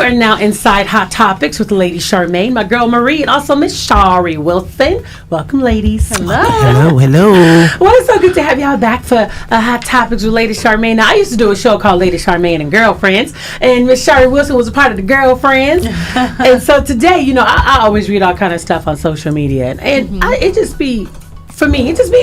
are now inside Hot Topics with Lady Charmaine, my girl Marie, and also Miss Shari Wilson. Welcome, ladies. Hello. Well, it's so good to have y'all back for Hot Topics with Lady Charmaine. Now, I used to do a show called Lady Charmaine and Girlfriends, and Miss Shari Wilson was a part of the Girlfriends. And so today, I always read all kind of stuff on social media, and it just be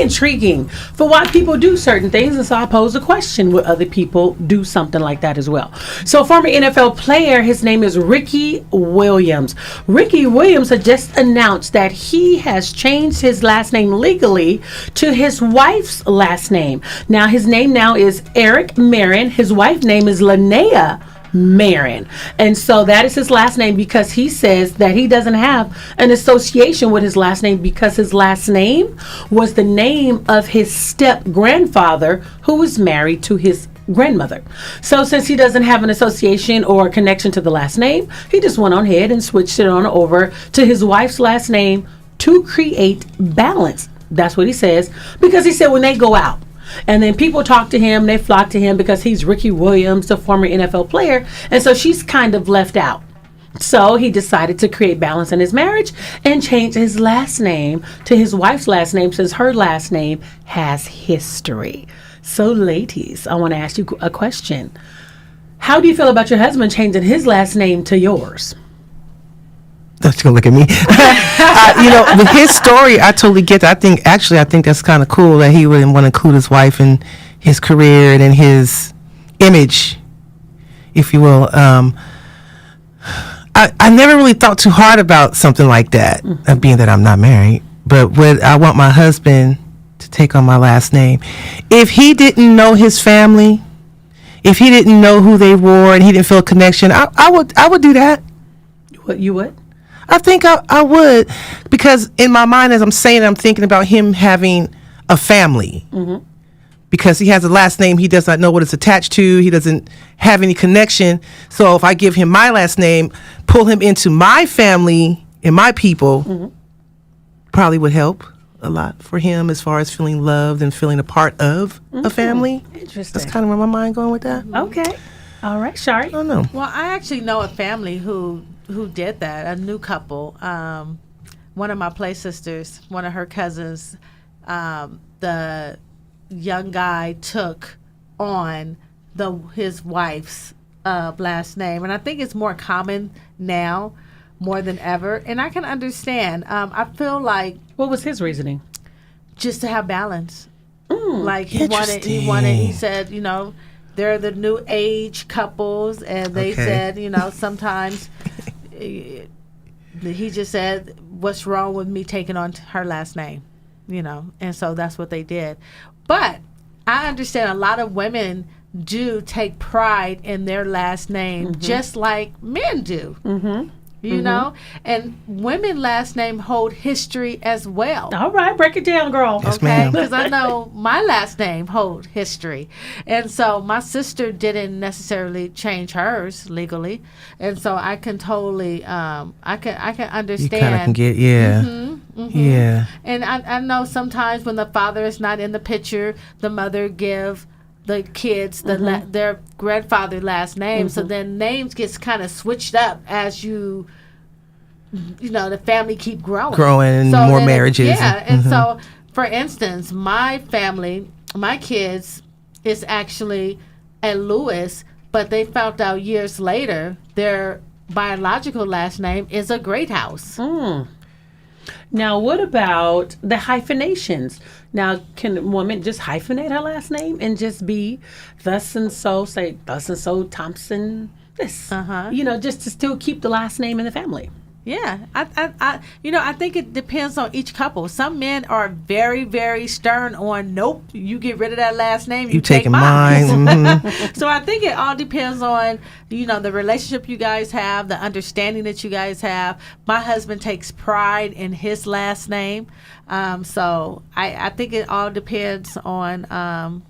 intriguing for why people do certain things. And so I pose a question: would other people do something like that as well? So former NFL player, his name is Ricky Williams. Ricky Williams had just announced that he has changed his last name legally to his wife's last name. Now his name now is Eric Marin. His wife's name is Linnea Marin. And so that is his last name because he says that he doesn't have an association with his last name because his last name was the name of his step grandfather who was married to his grandmother. So since he doesn't have an association or a connection to the last name, he just went on ahead and switched it on over to his wife's last name to create balance. That's what he says, because he said when they go out and then people talk to him, they flock to him because he's Ricky Williams, the former NFL player. And so she's kind of left out. So he decided to create balance in his marriage and change his last name to his wife's last name since her last name has history. So ladies, I want to ask you a question. How do you feel about your husband changing his last name to yours? Don't you look at me. With his story, I totally get that. I think that's kind of cool that he wouldn't want to include his wife in his career and in his image, if you will. I never really thought too hard about something like that, being that I'm not married. But would I want my husband to take on my last name? If he didn't know his family, if he didn't know who they were and he didn't feel a connection, I would do that. What, you would? I think I would, because in my mind, as I'm saying, I'm thinking about him having a family. Because he has a last name, he does not know what it's attached to. He doesn't have any connection. So if I give him my last name, pull him into my family and my people, probably would help a lot for him as far as feeling loved and feeling a part of a family. Interesting. That's kind of where my mind going with that. Okay. All right, Shari. I don't know. Well, I actually know a family who did that, a new couple. One of my play sisters, one of her cousins, the young guy took on his wife's last name. And I think it's more common now more than ever. And I can understand. I feel like... What was his reasoning? Just to have balance. Like he said, they're the new age couples, and they said, sometimes he just said, what's wrong with me taking on her last name, and so that's what they did. But I understand a lot of women do take pride in their last name, just like men do. You know, and women last name hold history as well. All right, break it down, girl. Yes, Okay, because I know my last name hold history, and so my sister didn't necessarily change hers legally, and so I can totally, I can understand. You kind of can get, yeah. And I know sometimes when the father is not in the picture, the mother give the kids their grandfather last name, so then names gets kind of switched up as the family keep growing so more marriages, and so for instance, my family, my kids is actually a Lewis, but they found out years later their biological last name is a Greathouse. Now, what about the hyphenations? Now, can a woman just hyphenate her last name and just be thus and so, say thus and so Thompson, this, just to still keep the last name in the family? Yeah, I think it depends on each couple. Some men are very, very stern on, nope, you get rid of that last name, you take mine. So I think it all depends on, the relationship you guys have, the understanding that you guys have. My husband takes pride in his last name. So I think it all depends on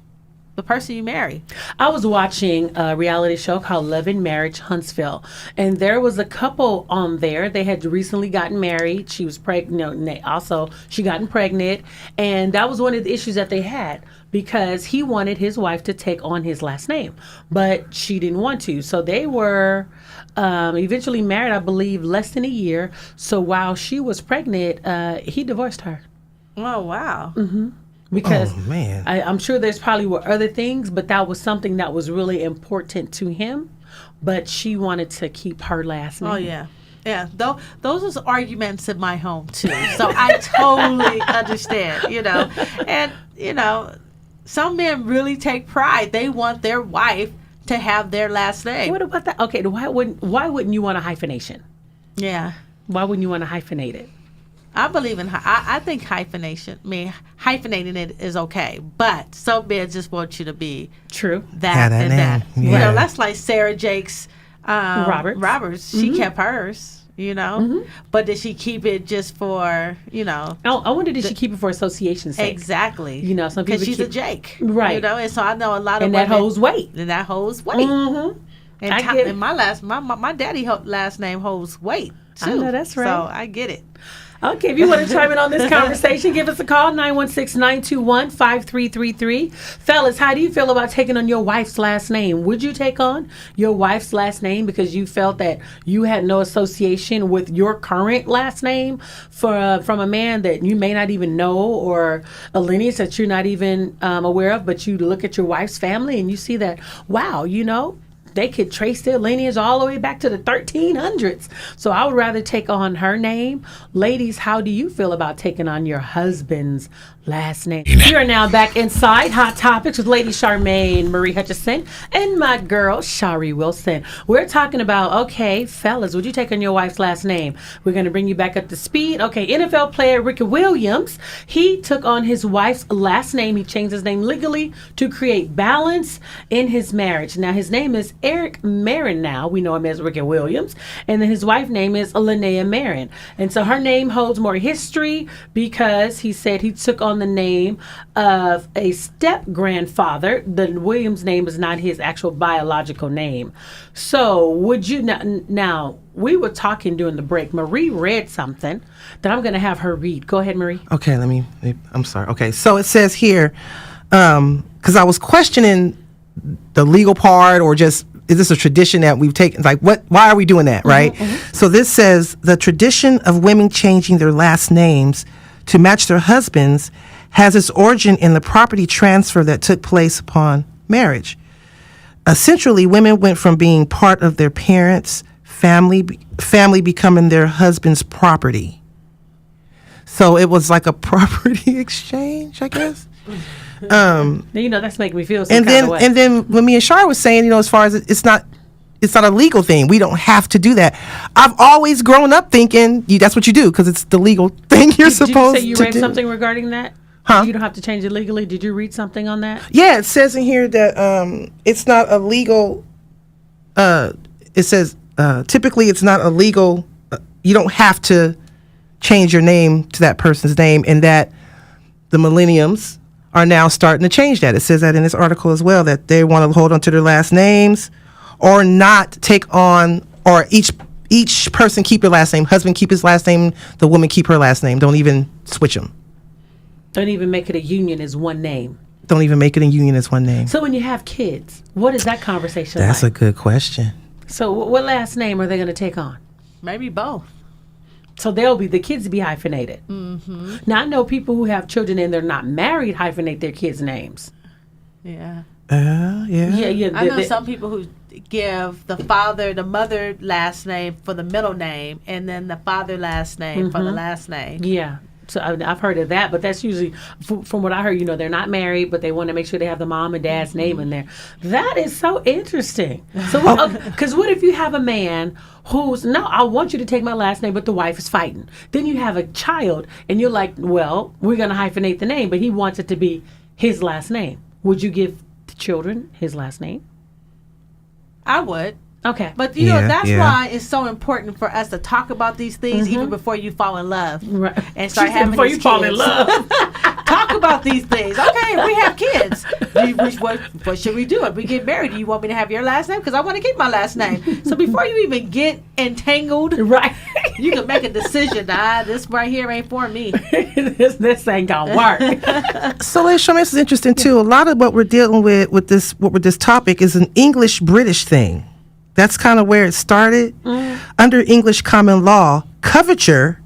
the person you marry. I was watching a reality show called Love and Marriage Huntsville, and there was a couple on there. They had recently gotten married. She was pregnant. Also, she gotten pregnant, and that was one of the issues that they had because he wanted his wife to take on his last name, but she didn't want to. So they were eventually married, I believe, less than a year. So while she was pregnant, he divorced her. Oh, wow. Because Oh, man. I'm sure there's probably were other things, but that was something that was really important to him. But she wanted to keep her last name. Oh, yeah. Yeah, those are arguments in my home, too. So I totally understand, And, some men really take pride. They want their wife to have their last name. What about that? Okay, why wouldn't you want a hyphenation? Yeah. Why wouldn't you want to hyphenate it? I believe in I think hyphenating it is okay, but some men just want you to be True. that Yeah, and that that. name. Yeah. That's like Sarah Jakes Roberts. She kept hers, but did she keep it just for I wonder did she keep it for association's sake? exactly? Some people because she's a keep- Jake, Right. And so I know a lot of And that women, holds weight. and that holds weight. Mm-hmm. And, I get it. and my daddy last name holds weight too. I know that's right. So I get it. Okay, if you want to chime in on this conversation, give us a call, 916-921-5333. Fellas, how do you feel about taking on your wife's last name? Would you take on your wife's last name because you felt that you had no association with your current last name from a man that you may not even know, or a lineage that you're not even aware of, but you look at your wife's family and you see that, wow, they could trace their lineage all the way back to the 1300s. So I would rather take on her name. Ladies, how do you feel about taking on your husband's last name? We are now back inside Hot Topics with Lady Charmaine Marie Hutchison and my girl, Shari Wilson. We're talking about, okay, fellas, would you take on your wife's last name? We're going to bring you back up to speed. Okay, NFL player Ricky Williams, he took on his wife's last name. He changed his name legally to create balance in his marriage. Now, his name is Eric Marin now. We know him as Ricky Williams. And then his wife's name is Linnea Marin. And so her name holds more history because he said he took on the name of a step-grandfather. The Williams name is not his actual biological name. So would you... Now, we were talking during the break. Marie read something that I'm going to have her read. Go ahead, Marie. Okay, I'm sorry. Okay, so it says here, because I was questioning the legal part, or just, is this a tradition that we've taken? Like, why are we doing that, right? So this says, the tradition of women changing their last names to match their husbands has its origin in the property transfer that took place upon marriage. Essentially, women went from being part of their parents' family becoming their husband's property. So it was like a property exchange, I guess. That's making me feel some And kind of way. then when me and Shar was saying, as far as it's not a legal thing. We don't have to do that. I've always grown up thinking that's what you do because it's the legal thing you're supposed to do. Did you say you read something regarding that? Huh? You don't have to change it legally. Did you read something on that? Yeah, it says in here that it's not a legal. It says typically it's not illegal. You don't have to change your name to that person's name, and that the millenniums are now starting to change that. It says that in this article as well, that they want to hold on to their last names or not take on, or each person keep their last name. Husband keep his last name, the woman keep her last name. Don't even switch them. Don't even make it a union as one name. Don't even make it a union as one name. So when you have kids, what is that conversation That's like? a good question. So what last name are they going to take on? Maybe both. So the kids be hyphenated. Mm-hmm. Now, I know people who have children and they're not married hyphenate their kids' names. Yeah. Yeah. Yeah. I know some people who give the mother last name for the middle name, and then the father last name for the last name. Yeah. So I've heard of that, but that's usually, from what I heard, they're not married, but they want to make sure they have the mom and dad's name in there. That is so interesting. So, because what if you have a man who's, no, I want you to take my last name, but the wife is fighting. Then you have a child, and you're like, well, we're going to hyphenate the name, but he wants it to be his last name. Would you give the children his last name? I would. Okay. But that's why it's so important for us to talk about these things even before you fall in love. Right. And start She said having before these you fall in kids. love. Talk about these things. Okay, if we have kids, what should we do? If we get married, do you want me to have your last name? Because I want to keep my last name. So before you even get entangled, Right. you can make a decision. This right here ain't for me. this ain't gonna work. So, Lady Charmaine, this is interesting too. A lot of what we're dealing with this topic is an English British thing. That's kind of where it started. Under English common law, coverture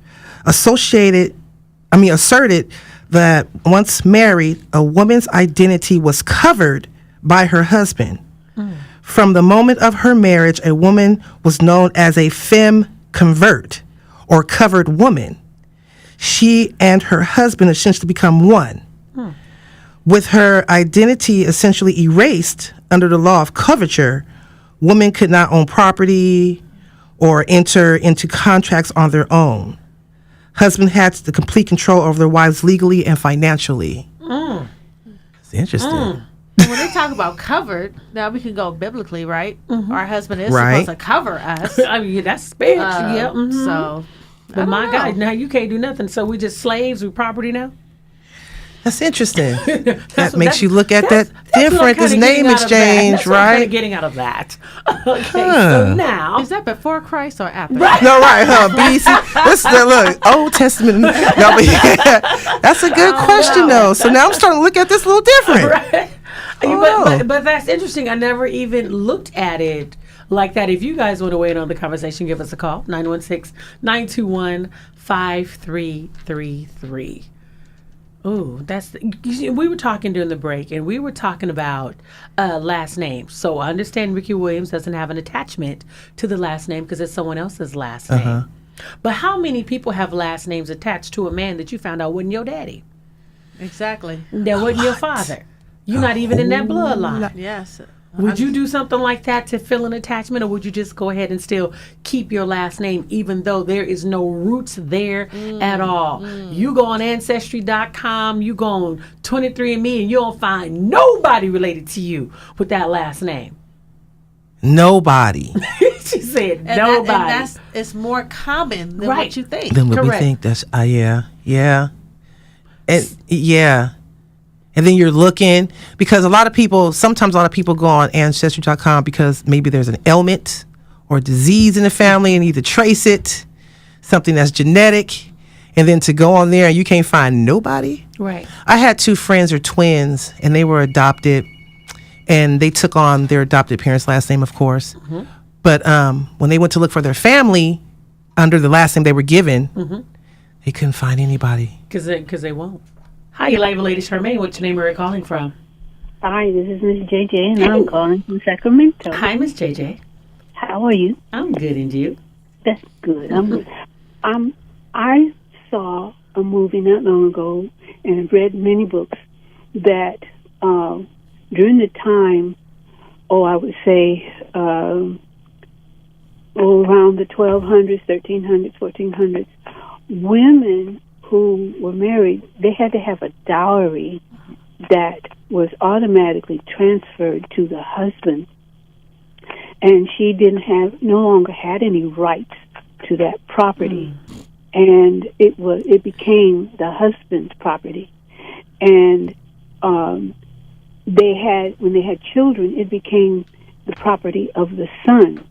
asserted that once married, a woman's identity was covered by her husband. From the moment of her marriage, a woman was known as a femme convert, or covered woman. She and her husband essentially become one. With her identity essentially erased under the law of coverture, women could not own property or enter into contracts on their own. Husband had the complete control over their wives legally and financially. It's interesting. And when they talk about covered, now we can go biblically, right? Our husband is supposed to cover us. I mean, that's spiritual. Yeah. So, But my God, now you can't do nothing. So we just slaves with property now? That's interesting. That what- makes you look at that that's what I'm different, this kinda getting name out of that. exchange, That's what I'm kinda right? getting out of that. Okay, so now. is that before Christ or after? No, right, huh? BC. This is look, Old Testament. No, but that's a good question, though. So now I'm starting to look at this a little different. Right. Oh. But that's interesting. I never even looked at it like that. If you guys want to weigh in on the conversation, give us a call, 916-921-5333. Oh, we were talking during the break, and we were talking about last names. So I understand Ricky Williams doesn't have an attachment to the last name because it's someone else's last name. But how many people have last names attached to a man that you found out wasn't your daddy? Exactly. That wasn't your father. You're not even in that bloodline. Yes. Would you do something like that to feel an attachment, or would you just go ahead and still keep your last name even though there is no roots there at all? You go on Ancestry.com, you go on 23andMe, and you don't find nobody related to you with that last name. Nobody. She said And nobody. it's more common than Right. what you think. Then what we Correct. think, that's, yeah. And, yeah. And then you're looking, because sometimes a lot of people go on Ancestry.com because maybe there's an ailment or disease in the family and need to trace it, something that's genetic. And then to go on there and you can't find nobody. Right. I had two friends who are twins, and they were adopted, and they took on their adopted parents' last name, of course. But when they went to look for their family under the last name they were given, they couldn't find anybody. Because they won't. Hi, you live Lady Charmaine. What's your name? Where are you calling from? Hi, this is Miss JJ, and I'm calling from Sacramento. Hi, Miss JJ. How are you? I'm good, and you? That's good. I'm good. I saw a movie not long ago and have read many books that during the time, I would say around the 1200s, 1300s, 1400s, women who were married, they had to have a dowry that was automatically transferred to the husband, and she no longer had any rights to that property, and it became the husband's property. And when they had children, it became the property of the son.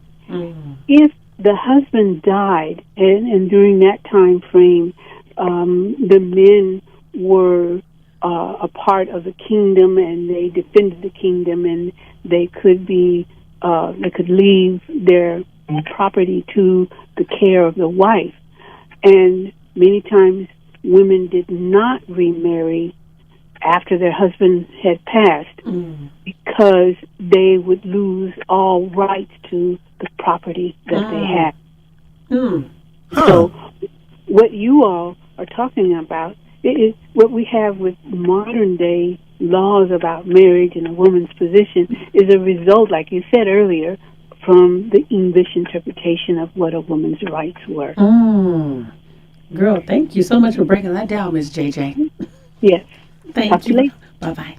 If the husband died, and during that time frame, the men were a part of the kingdom, and they defended the kingdom, and they could leave their property to the care of the wife. And many times women did not remarry after their husband had passed because they would lose all rights to the property that they had. So what you all are talking about is what we have with modern day laws about marriage and a woman's position is a result, like you said earlier, from the English interpretation of what a woman's rights were. Girl, thank you so much for breaking that down, Miss JJ. Yes. Thank Talk to you you. later. Bye-bye.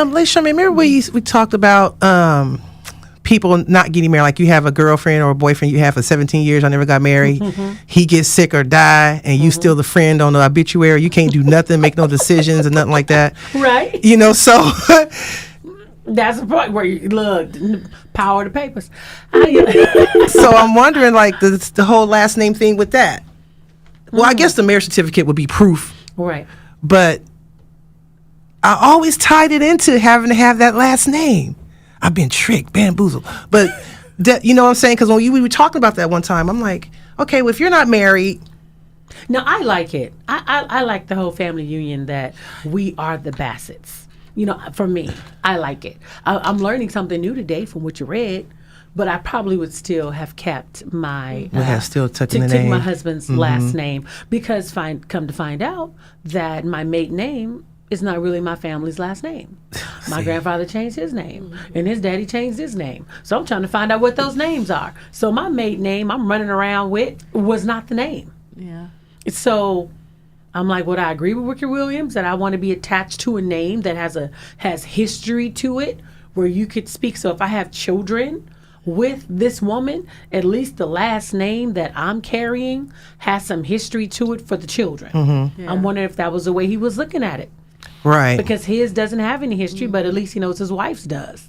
Lady Charmaine, remember we talked about people not getting married, like you have a girlfriend or a boyfriend you have for 17 years, I never got married. He gets sick or die, and you still the friend on the obituary. You can't do nothing, make no decisions, and nothing like that. Right. You know, so That's the point where you look, power of the papers. so I'm wondering, like, the whole last name thing with that. Well, I guess the marriage certificate would be proof, Right. but I always tied it into having to have that last name. I've been tricked, bamboozled. But, that, you know what I'm saying? Because when we were talking about that one time, I'm like, okay, well, if you're not married. No, I like it. I like the whole family union that we are the Bassets. You know, for me, I like it. I'm learning something new today from what you read, but I probably would still have kept my Still taken the took name. my husband's last name, because come to find out that my maiden name is not really my family's last name. My grandfather changed his name, and his daddy changed his name. So I'm trying to find out what those names are. So my maiden name I'm running around with was not the name. Yeah. So I'm like, would I agree with Ricky Williams that I want to be attached to a name that has history to it, where you could speak? So if I have children with this woman, at least the last name that I'm carrying has some history to it for the children. Yeah. I'm wondering if that was the way he was looking at it, Right. because his doesn't have any history, but at least he knows his wife's does.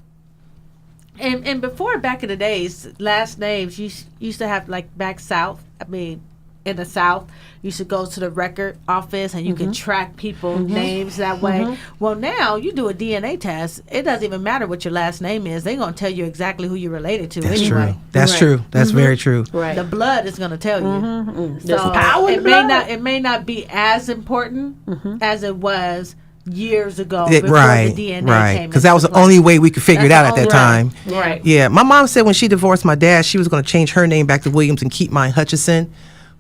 And before, back in the days, last names used to have, like, back south. I mean, in the South, you should go to the record office and you can track people's names that way. Well, now you do a DNA test. It doesn't even matter what your last name is. They're going to tell you exactly who you're related to. That's anyway. true. That's Right. true. That's very true. Right. The blood is going to tell you. There's So power in it the may blood. it may not be as important as it was years ago It- before right. the DNA Right. came. Because that was the into play. only way we could figure it out That's at the that only time. Right. Yeah, my mom said when she divorced my dad, she was going to change her name back to Williams and keep mine Hutchison,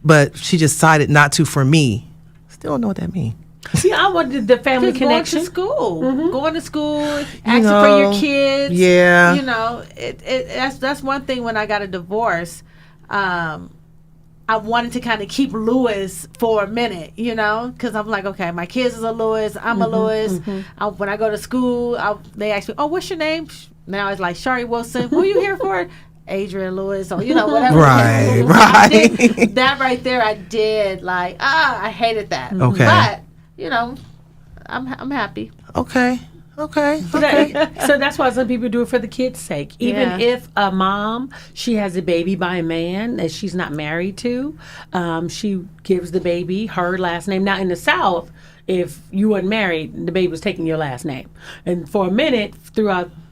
but she decided not to for me. Still don't know what that means. See, I wanted the family Just going connection. to school, going to school, asking for know, your kids. yeah. you know, that's one thing. When I got a divorce, I wanted to kind of keep Lewis for a minute, you know, because I'm like, okay, my kids is a Lewis, I'm a Lewis. When I go to school, they ask me, oh, what's your name? Now it's like Shari Wilson. Who are you here for? Adrian Lewis, or you know, whatever. Right, I did- right. that right there, I did like, I hated that. Okay. But you know, I'm happy. Okay. Okay. So that's why some people do it for the kids' sake. Even Yeah. if a mom, she has a baby by a man that she's not married to, she gives the baby her last name. Now in the South, if you weren't married, the baby was taking your last name. And for a minute,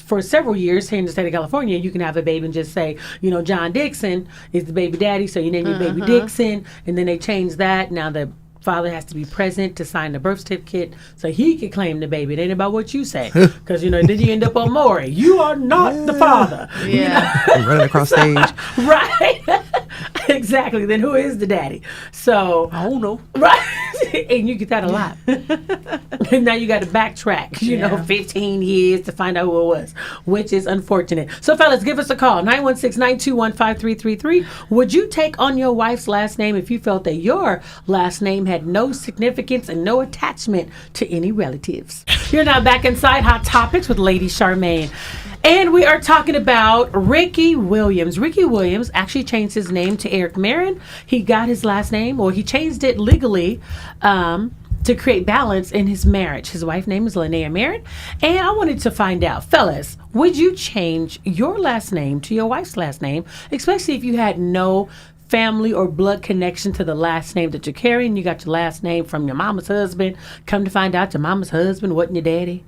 for several years here in the state of California, you can have a baby and just say, you know, John Dixon is the baby daddy, so you name your baby Dixon. And then they changed that. Now the father has to be present to sign the birth certificate so he can claim the baby. It ain't about what you say. Because, you know, then you end up on Maury. You are not the father. Yeah. Running across stage. Right. Exactly. Then who is the daddy? So, I don't know. right. And you get that a lot. And now you got to backtrack, you know, Yeah. 15 years to find out who it was, which is unfortunate. So, fellas, give us a call, 916-921-5333. Would you take on your wife's last name if you felt that your last name had no significance and no attachment to any relatives? You're now back inside Hot Topics with Lady Charmaine. And we are talking about Ricky Williams. Ricky Williams actually changed his name to Eric Marin. He got his last name, or he changed it legally to create balance in his marriage. His wife's name is Linnea Marin. And I wanted to find out, fellas, would you change your last name to your wife's last name, especially if you had no family or blood connection to the last name that you're carrying? You got your last name from your mama's husband. Come to find out your mama's husband wasn't your daddy.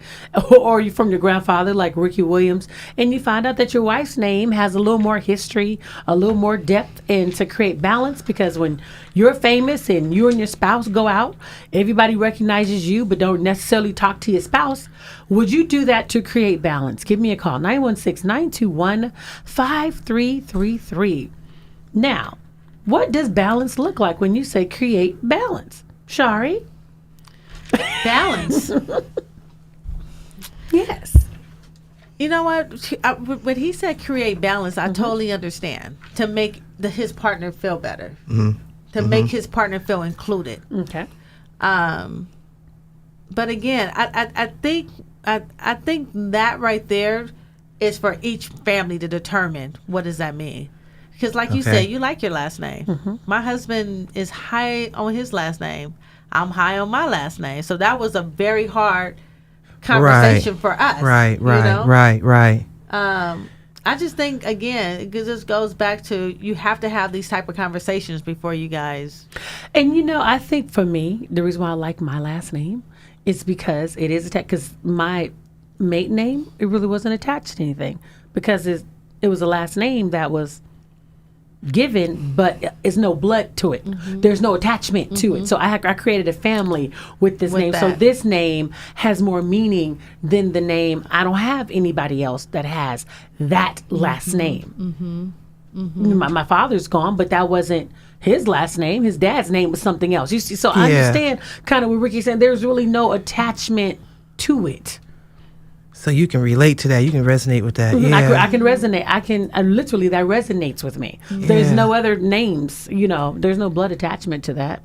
Or you from your grandfather like Ricky Williams. And you find out that your wife's name has a little more history, a little more depth, and to create balance, because when you're famous and you and your spouse go out, everybody recognizes you but don't necessarily talk to your spouse. Would you do that to create balance? Give me a call, 916-921-5333. Now, what does balance look like when you say create balance? Shari? Balance. Yes. You know what? When he said create balance, I totally understand. To make his partner feel better. To make his partner feel included. Okay. But again, I think that right there it's for each family to determine what does that mean. Because like you Okay. said, you like your last name. My husband is high on his last name. I'm high on my last name. So that was a very hard conversation for us. Right, you right, know? right. I just think, again, it just goes back to you have to have these type of conversations before you guys. And you know, I think for me, the reason why I like my last name is because it is attached. Because my maiden name, it really wasn't attached to anything, because it was a last name that was given, but it's no blood to it. There's no attachment to it. So I created a family with this name. So that. this name has more meaning than the name. I don't have anybody else that has that last name. My father's gone, but that wasn't his last name. His dad's name was something else. You see, so I Yeah. understand kind of what Ricky's saying. There's really no attachment to it. So you can relate to that. You can resonate with that. Yeah. I can resonate. I literally, that resonates with me. There's Yeah. no other names, there's no blood attachment to that.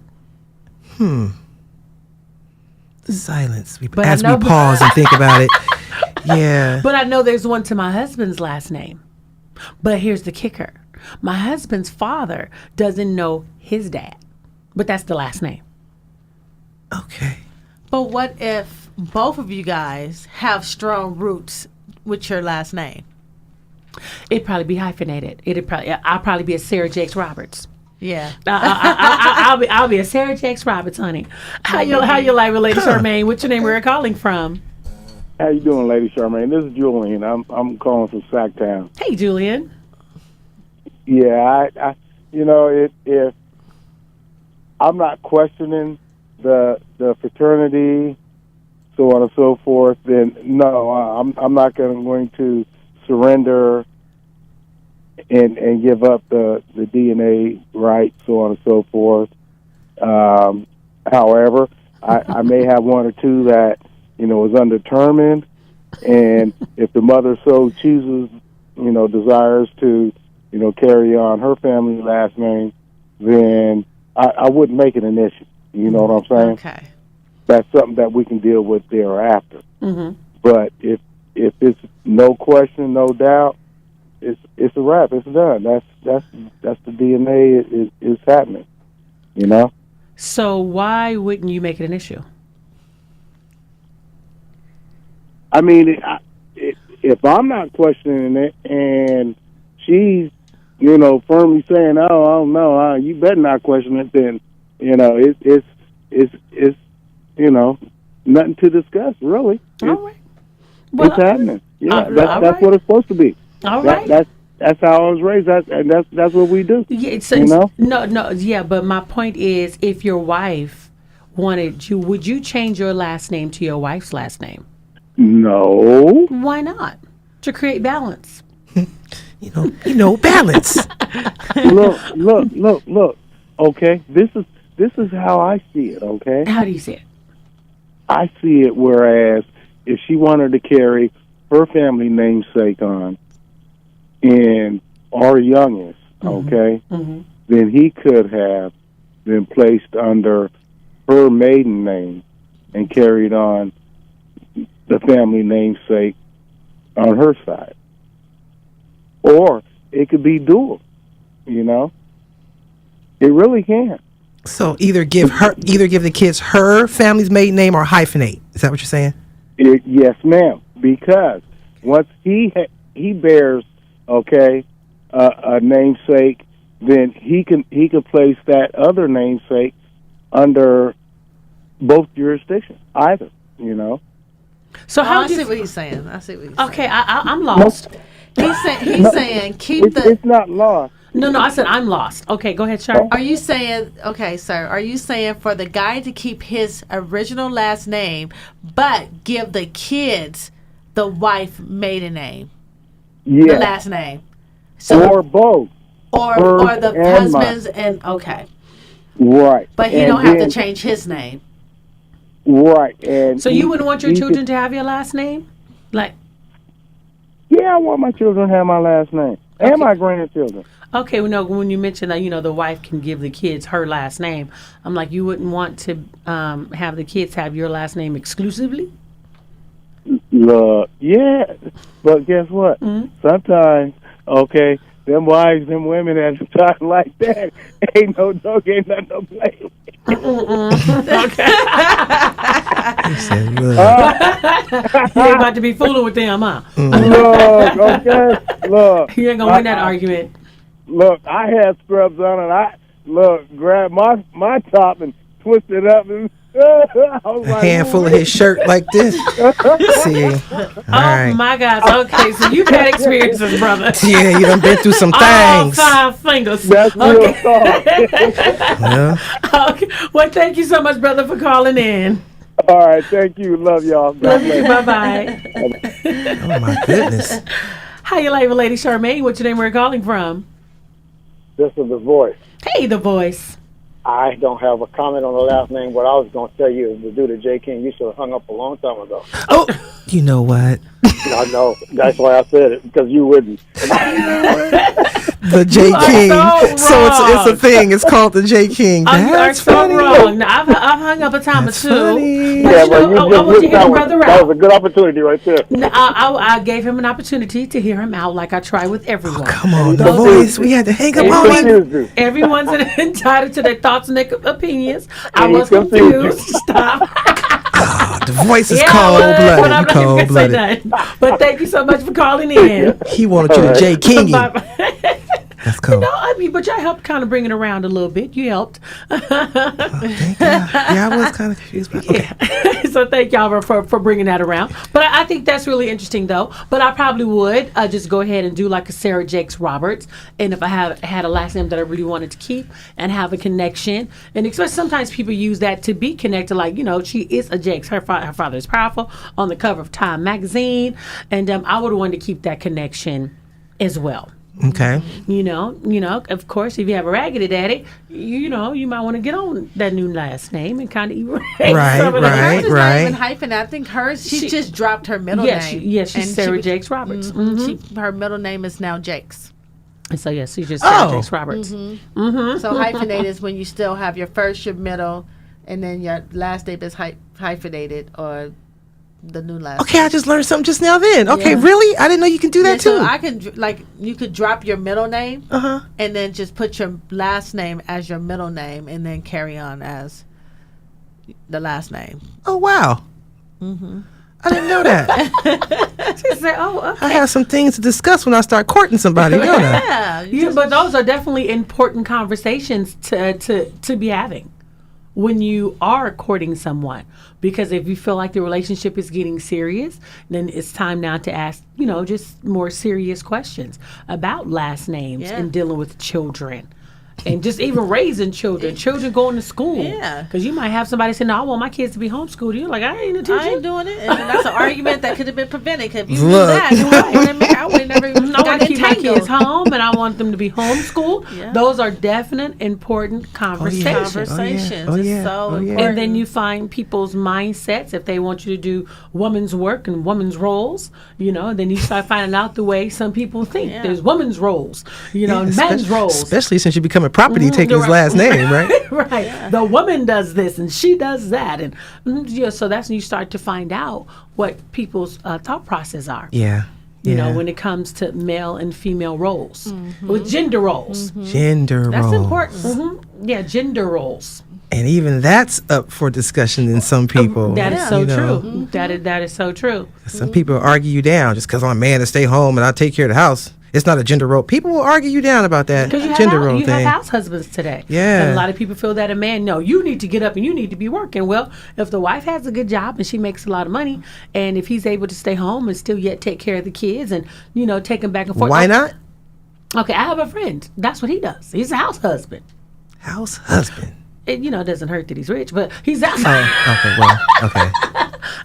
Silence. But I As we know- pause and think about it. Yeah. But I know there's one to my husband's last name. But here's the kicker. My husband's father doesn't know his dad, but that's the last name. Okay. But what if both of you guys have strong roots with your last name? It'd probably be hyphenated. I'll probably be a Sarah Jakes Roberts. Yeah. I'll be a Sarah Jakes Roberts, honey. How you like with Lady Charmaine? What's your name? Where are you calling from? How you doing, Lady Charmaine? This is Julian. I'm calling from Sacktown. Hey, Julian. Yeah, I if I'm not questioning the fraternity, so on and so forth, then no, I'm not going to surrender and give up the DNA rights, so on and so forth. However, I may have one or two that is undetermined, and if the mother so chooses, desires to carry on her family last name, then I wouldn't make it an issue. You know what I'm saying? Okay. That's something that we can deal with thereafter. Mm-hmm. But if it's no question, no doubt, it's a wrap. It's done. That's the DNA is happening. So why wouldn't you make it an issue? I mean, if I'm not questioning it and she's firmly saying, "Oh, I don't know, you better not question it," then it's nothing to discuss, really. All right. Well, It's happening. Yeah, all that's right. what it's supposed to be. All right. That's how I was raised. That's what we do. Yeah, so no, yeah. But my point is, if your wife wanted you, would you change your last name to your wife's last name? No. Why not? To create balance. Balance. Look. Okay, this is how I see it. Okay, How do you see it? I see it. Whereas if she wanted to carry her family namesake on, and our youngest, okay, then he could have been placed under her maiden name and carried on the family namesake on her side. Or it could be dual, It really can. So either give the kids her family's maiden name or hyphenate. Is that what you're saying? Yes, ma'am. Because once he bears, a namesake, then he can place that other namesake under both jurisdictions. Either, So how I do see you? what he's saying. Okay, I'm lost. He's saying keep It's not lost. No, I said I'm lost. Okay, go ahead, Shari. Are you saying, okay, sir, are you saying for the guy to keep his original last name, but give the kids the wife maiden name, the Yes. last name? So, Or both. or the and husband's, and okay. Right. But he And don't have to then- change his name. Right. And So you wouldn't want your he children could- to have your last name? Like, Yeah, I want my children to have my last name. And my grandchildren. okay, when you mentioned that, the wife can give the kids her last name, I'm like, you wouldn't want to have the kids have your last name exclusively? Look, yeah, but guess what? Sometimes, okay, them wives, them women at the time like that, ain't no dog, ain't nothing to play with. He said, look. You ain't about to be fooling with them, huh? Look, okay, look. You ain't gonna win that argument. Look, I had scrubs on, and I grabbed my top and twisted it up, and I was A like, handful of his shirt like this. See, all right. Oh my gosh. Okay, so you've had experiences, brother. Yeah, you done been through some All things. 5 fingers. That's real Okay. talk. Well, Okay. Well, thank you so much, brother, for calling in. All right, thank you. Love y'all. God Love you. bless. Bye-bye. oh my goodness. How you like, Lady Charmaine? What's your name? Where you calling from? This is the voice. Hey, the voice. I don't have a comment on the last name. What I was going to tell you is the dude at J. King, you should have hung up a long time ago. Oh, you know what? I know. That's why I said it, because you wouldn't. The J. are King. so it's a thing. It's called the J. King. Oh, you are That's so funny. wrong. Now, I've hung up a time That's or two. funny. But Yeah, you but know, I want you to hear that the was, brother that out. was a good opportunity right there. No, I gave him an opportunity to hear him out like I try with everyone. Come on, the Those- voice. We had to hang up He on him. confused you. Everyone's entitled to their thoughts and their opinions. I And he was confused you. confused. Stop. The voice is Yeah, cold but I'm blooded. not even Cold gonna say blooded. that. But thank you so much for calling in. He wanted you to J. King. Bye-bye. That's cool. No, I mean, but y'all helped kind of bring it around a little bit. You helped. Thank God. Yeah, I was kind of confused. But okay. So thank y'all for bringing that around. But I think that's really interesting, though. But I probably would just go ahead and do like a Sarah Jakes Roberts. And if I had a last name that I really wanted to keep and have a connection, and especially sometimes people use that to be connected. Like, you know, she is a Jakes. Her father is powerful on the cover of Time magazine. And I would have wanted to keep that connection as well. Okay. You know, of course, if you have a raggedy daddy, you might want to get on that new last name and kind of erase Right, some of the- right. Hers is not even hyphen. I think hers. She just dropped her middle Yes, name. she's And Sarah was- Jakes Roberts. Her middle name is now Jakes. And so yes, she's just Sarah Oh. Jakes Roberts. So hyphenated is when you still have your first, your middle, and then your last name is hyphenated or the new last. Okay, name. I just learned something just now then. Okay, Yeah. really? I didn't know you can do that So too. I can you could drop your middle name Uh-huh. and then just put your last name as your middle name and then carry on as the last name. Oh, wow. I didn't know that. She said, "Oh, okay." I have some things to discuss when I start courting somebody. You know that? Yeah. Yeah, but those are definitely important conversations to be having when you are courting someone. Because if you feel like the relationship is getting serious, then it's time now to ask, just more serious questions about last names Yeah. and dealing with children. And just even raising children going to school. Yeah. Because you might have somebody say, "No, I want my kids to be homeschooled." You're like, "I ain't a teacher." I ain't doing it. And that's an argument that could have been prevented. 'Cause if you Look. do that, I would have never even I want got to keep my entangled. kids home, and I want them to be homeschooled. Yeah. Those are definite, important conversations. Conversations Oh, is yeah. so Oh, yeah. important. And then you find people's mindsets if they want you to do woman's work and woman's roles, then you start finding out the way some people think. Yeah. There's women's roles, and men's roles. Especially since you become a property taking his Right. last name, right? Right. The woman does this and she does that. And so that's when you start to find out what people's thought process are. Yeah. Yeah. When it comes to male and female roles, with gender roles. Gender That's roles. important. Yeah, gender roles. And even that's up for discussion in some people. That is so you know. true. That is so true. Some people argue you down just because I'm a man to stay home and I take care of the house. It's not a gender role. People will argue you down about that Because you gender role have thing. house husbands today. Yeah. And a lot of people feel that a man, no, you need to get up and you need to be working. Well, if the wife has a good job and she makes a lot of money, and if he's able to stay home and still yet take care of the kids and, take them back and forth. Why not? Okay, I have a friend. That's what he does. He's a house husband. House husband. It, doesn't hurt that he's rich, but he's house Okay, well, okay.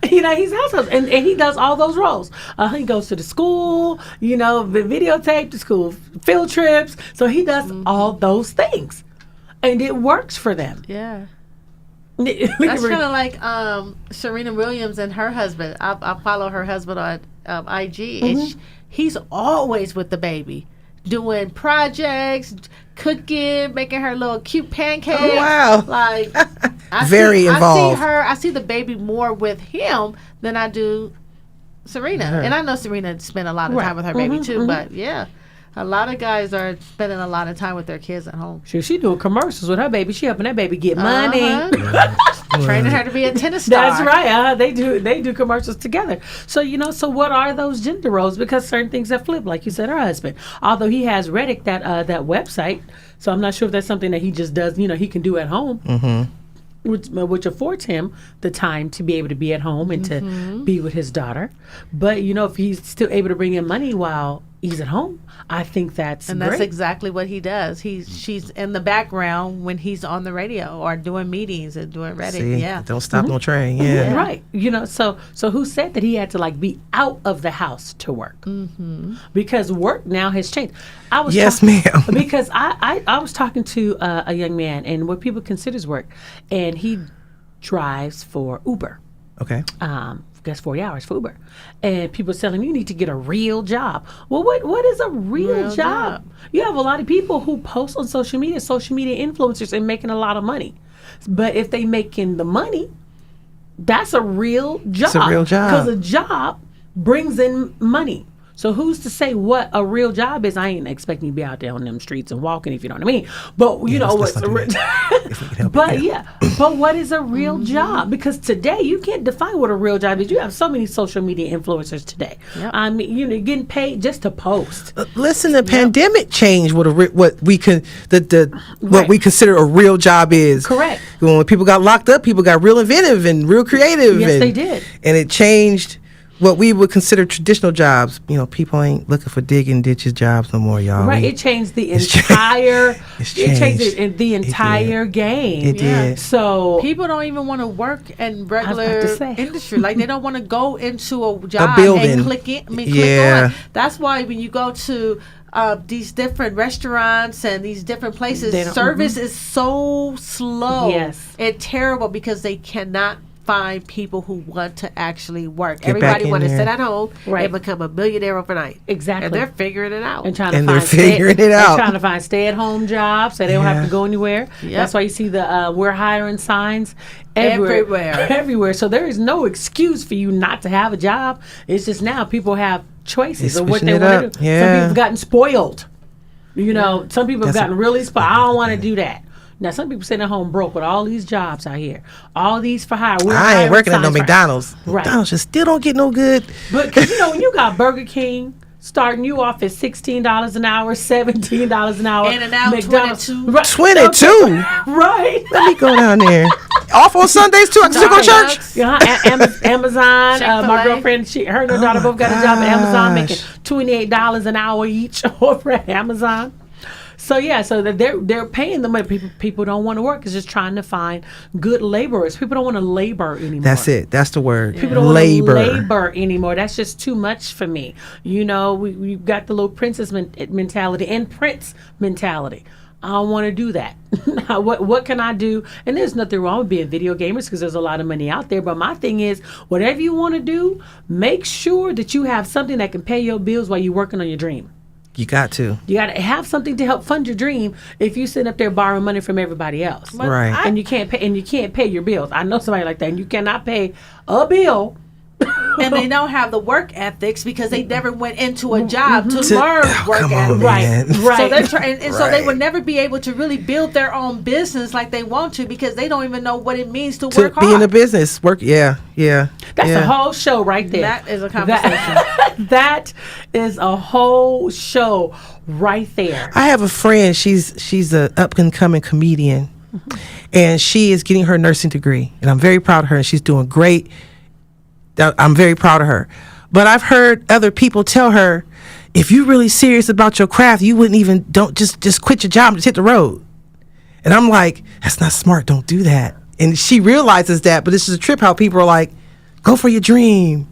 he's house husband, and he does all those roles. He goes to the school, videotape the school field trips. So he does all those things, and it works for them. Yeah. Look at That's Rick. kind of like Serena Williams and her husband. I follow her husband on IG, and he's always with the baby, doing projects, cooking, making her little cute pancakes. Oh, wow. Like Very involved. I see the baby more with him than I do Serena. And I know Serena spent a lot of time with her baby too, but yeah. A lot of guys are spending a lot of time with their kids at home. She doing commercials with her baby. She helping that baby get money. Training her to be a tennis star. That's right. They do commercials together. So so what are those gender roles? Because certain things have flipped, like you said, her husband. Although he has Reddick, that website, so I'm not sure if that's something that he just does. He can do at home. Which affords him the time to be able to be at home and to be with his daughter. But if he's still able to bring in money while he's at home, I think that's great. That's exactly what he does. She's in the background when he's on the radio or doing meetings and doing Reddit. See, yeah, don't stop no train. Yeah, right. So who said that he had to be out of the house to work? Because work now has changed. Yes, ma'am. Because I was talking to a young man, and what people considers work, and he drives for Uber. Okay. That's 40 hours for Uber. And people telling him, you need to get a real job. Well, what is a real job? You have a lot of people who post on social media influencers, and making a lot of money. But if they making the money, that's a real job. It's a real job. Because a job brings in money. So who's to say what a real job is? I ain't expecting you to be out there on them streets and walking, if you know what I mean. But what's a real but what is a real job? Because today you can't define what a real job is. You have so many social media influencers today. Yep. I mean, you're getting paid just to post. Listen, the pandemic changed what we consider a real job is. Correct. When people got locked up, people got real inventive and real creative. Yes, they did. And it changed what we would consider traditional jobs. People ain't looking for digging ditches jobs no more, y'all. Right. It changed the entire. The entire game. It did. So people don't even want to work in regular industry. Like they don't want to go into a job and click on. That's why when you go to these different restaurants and these different places, service is so slow. Yes. And terrible because they cannot find people who want to actually work. Everybody want to sit at home and become a millionaire overnight. Exactly. And they're figuring it out. And trying to find stay-at-home jobs so they don't have to go anywhere. Yep. That's why you see the we're hiring signs everywhere. So there is no excuse for you not to have a job. It's just now people have choices of what they want to do. Yeah. Some people have gotten spoiled. Some people have gotten really spoiled. I don't want to do that. Now, some people sitting at home broke with all these jobs out here. All these for hire. I ain't working at no McDonald's. Right. McDonald's just still don't get no good. But, because, when you got Burger King starting you off at $16 an hour, $17 an hour. And now McDonald's, 22. Right. 22? Right. Let me go down there. Off on Sundays, too. I can still go to church. Amazon. My girlfriend, her and her daughter both got a job at Amazon, making $28 an hour each over at Amazon. So they're paying the money. People don't want to work. It's just trying to find good laborers. People don't want to labor anymore. That's it. That's the word. People don't want to labor anymore. That's just too much for me. We've got the little princess mentality and prince mentality. I don't want to do that. What can I do? And there's nothing wrong with being video gamers because there's a lot of money out there. But my thing is, whatever you want to do, make sure that you have something that can pay your bills while you're working on your dream. You got to. You got to have something to help fund your dream. If you sit up there borrowing money from everybody else, right? And you can't pay your bills. I know somebody like that, and you cannot pay a bill. And they don't have the work ethics because they never went into a job to learn work ethics. Right. So they're trying, so they would never be able to really build their own business like they want to because they don't even know what it means to work hard. Be in a business, work. Yeah. That's a whole show right there. That is a conversation. That is a whole show right there. I have a friend. She's a up and coming comedian, and she is getting her nursing degree, and I'm very proud of her. And she's doing great. I'm very proud of her. But I've heard other people tell her, if you're really serious about your craft, you wouldn't even just quit your job and just hit the road. And I'm like, that's not smart. Don't do that. And she realizes that, but this is a trip how people are like, go for your dream.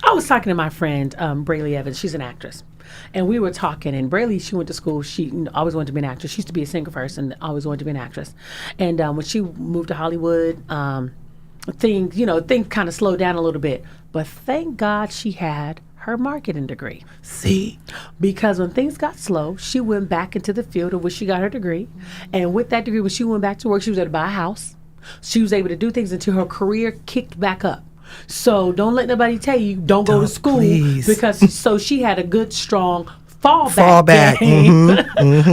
I was talking to my friend, Brayley Evans. She's an actress. And we were talking, and Brayley, she went to school. She always wanted to be an actress. She used to be a singer first and always wanted to be an actress. And when she moved to Hollywood, things kind of slowed down a little bit. But thank God she had her marketing degree. See? Because when things got slow, she went back into the field of which she got her degree. And with that degree, when she went back to work, she was able to buy a house. She was able to do things until her career kicked back up. So don't let nobody tell you don't go to Don't, school please. because so she had a good strong fallback Fallback. game.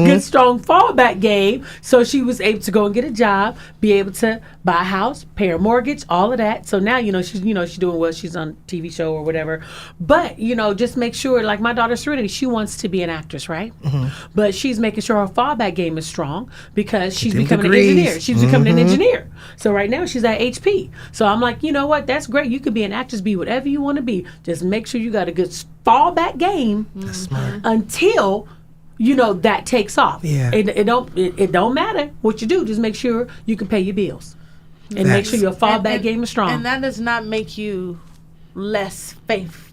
Good strong fallback game. So she was able to go and get a job, be able to buy a house, pay her mortgage, all of that. So now she's doing well. She's on a TV show or whatever. But just make sure, like my daughter Serenity, she wants to be an actress, right? But she's making sure her fallback game is strong because she's them becoming degrees. an engineer. She's becoming an engineer. So right now she's at HP. So I'm like, you know what? That's great. You could be an actress, be whatever you want to be. Just make sure you got a good fallback game until that takes off. Yeah. It don't matter what you do. Just make sure you can pay your bills and make sure your fallback game is strong. And that does not make you less faithful.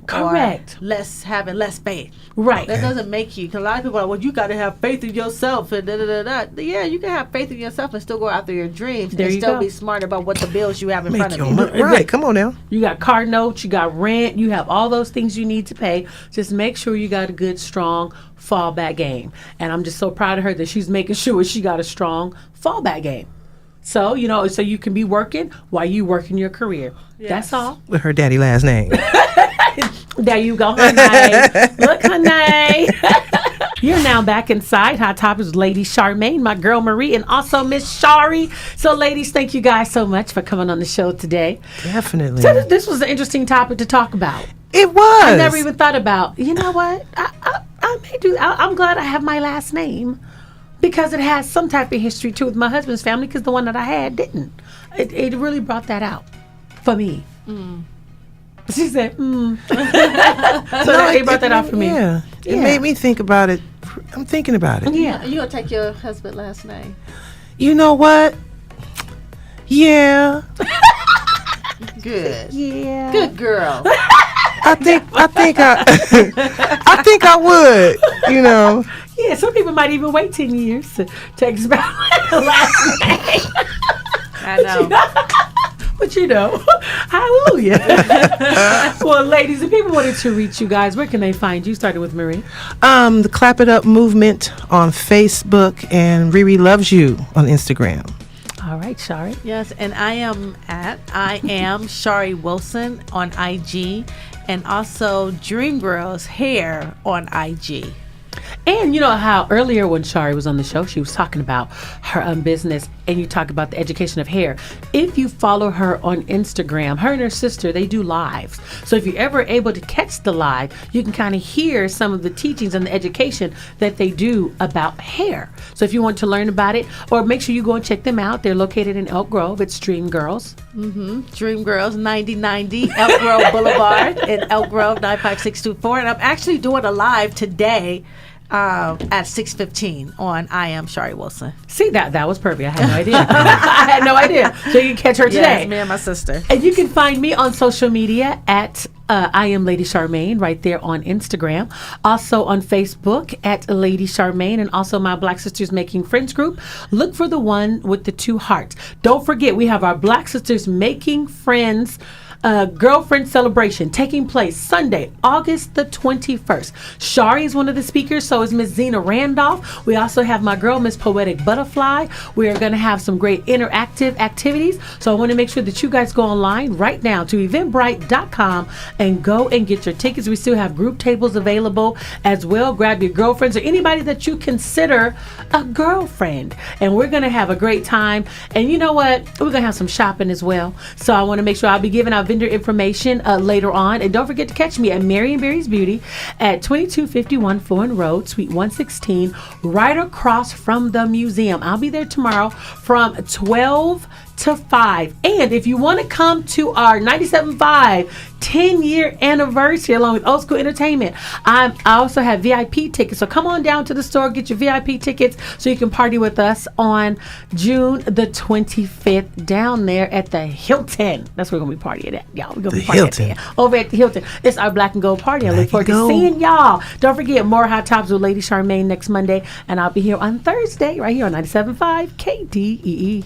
Correct. Or having less faith. Right. That doesn't make you. Because a lot of people are like, well, you got to have faith in yourself. And da-da-da-da. Yeah, you can have faith in yourself and still go after your dreams. There and you still go. be smart about what the bills you have in Make front of your you. money. Right. Come on now. You got car notes, you got rent, you have all those things you need to pay. Just make sure you got a good, strong fallback game. And I'm just so proud of her that she's making sure she got a strong fallback game. So, so you can be working while you work in your career. That's all. With her daddy last name. There you go, honey. Look, honey. You're now back inside Hot Topics with Lady Charmaine, my girl Marie, and also Miss Shari. So, ladies, thank you guys so much for coming on the show today. Definitely. So this was an interesting topic to talk about. It was. I never even thought about, you know what? I may do. I'm glad I have my last name because it has some type of history too with my husband's family because the one that I had didn't. It really brought that out for me. She said, So it brought that out for me. Yeah. It Yeah. made me think about it. I'm thinking about it. Yeah. You going to take your husband's last name? You know what? Yeah. Good. Yeah. Good girl. I think I think I would, Yeah, some people might even wait 10 years to text back the last name. I know. But hallelujah. Well, ladies, if people wanted to reach you guys, where can they find you? Starting with Marie. The Clap It Up movement on Facebook and Riri Loves You on Instagram. All right, Shari. Yes, and I am Shari Wilson on IG and also Dream Girls Hair on IG. And you know how earlier when Shari was on the show, she was talking about her business and you talk about the education of hair. If you follow her on Instagram, her and her sister, they do lives. So if you're ever able to catch the live, you can kind of hear some of the teachings and the education that they do about hair. So if you want to learn about it, or make sure you go and check them out. They're located in Elk Grove. It's Dream Girls. Dream Girls 9090 Elk Grove Boulevard in Elk Grove 95624. And I'm actually doing a live today at 6:15 on I Am Shari Wilson. See, that was perfect. I had no idea. I had no idea. So you can catch her today. Yes, me and my sister. And you can find me on social media at I Am Lady Charmaine right there on Instagram. Also on Facebook at Lady Charmaine, and also my Black Sisters Making Friends group. Look for the one with the 2 hearts. Don't forget, we have our Black Sisters Making Friends girlfriend celebration taking place Sunday, August the 21st. Shari is one of the speakers, so is Miss Zena Randolph. We also have my girl, Miss Poetic Butterfly. We are going to have some great interactive activities, so I want to make sure that you guys go online right now to eventbrite.com and go and get your tickets. We still have group tables available as well. Grab your girlfriends or anybody that you consider a girlfriend, and we're going to have a great time. And you know what? We're going to have some shopping as well, so I want to make sure I'll be giving out vendor information later on. And don't forget to catch me at Marion Berry's Beauty at 2251 Foreign Road, Suite 116, right across from the museum. I'll be there tomorrow from 12 to 5. And if you want to come to our 97.5 10-year anniversary along with Old School Entertainment, I also have VIP tickets. So come on down to the store, get your VIP tickets so you can party with us on June the 25th down there at the Hilton. That's where we're going to be partying at, y'all. We're going to be partying Hilton. at there. Over at the Hilton. It's our Black and Gold party. I look Black forward and to Gold. seeing y'all. Don't forget, more Hot Topics with Lady Charmaine next Monday. And I'll be here on Thursday right here on 97.5 KDEE.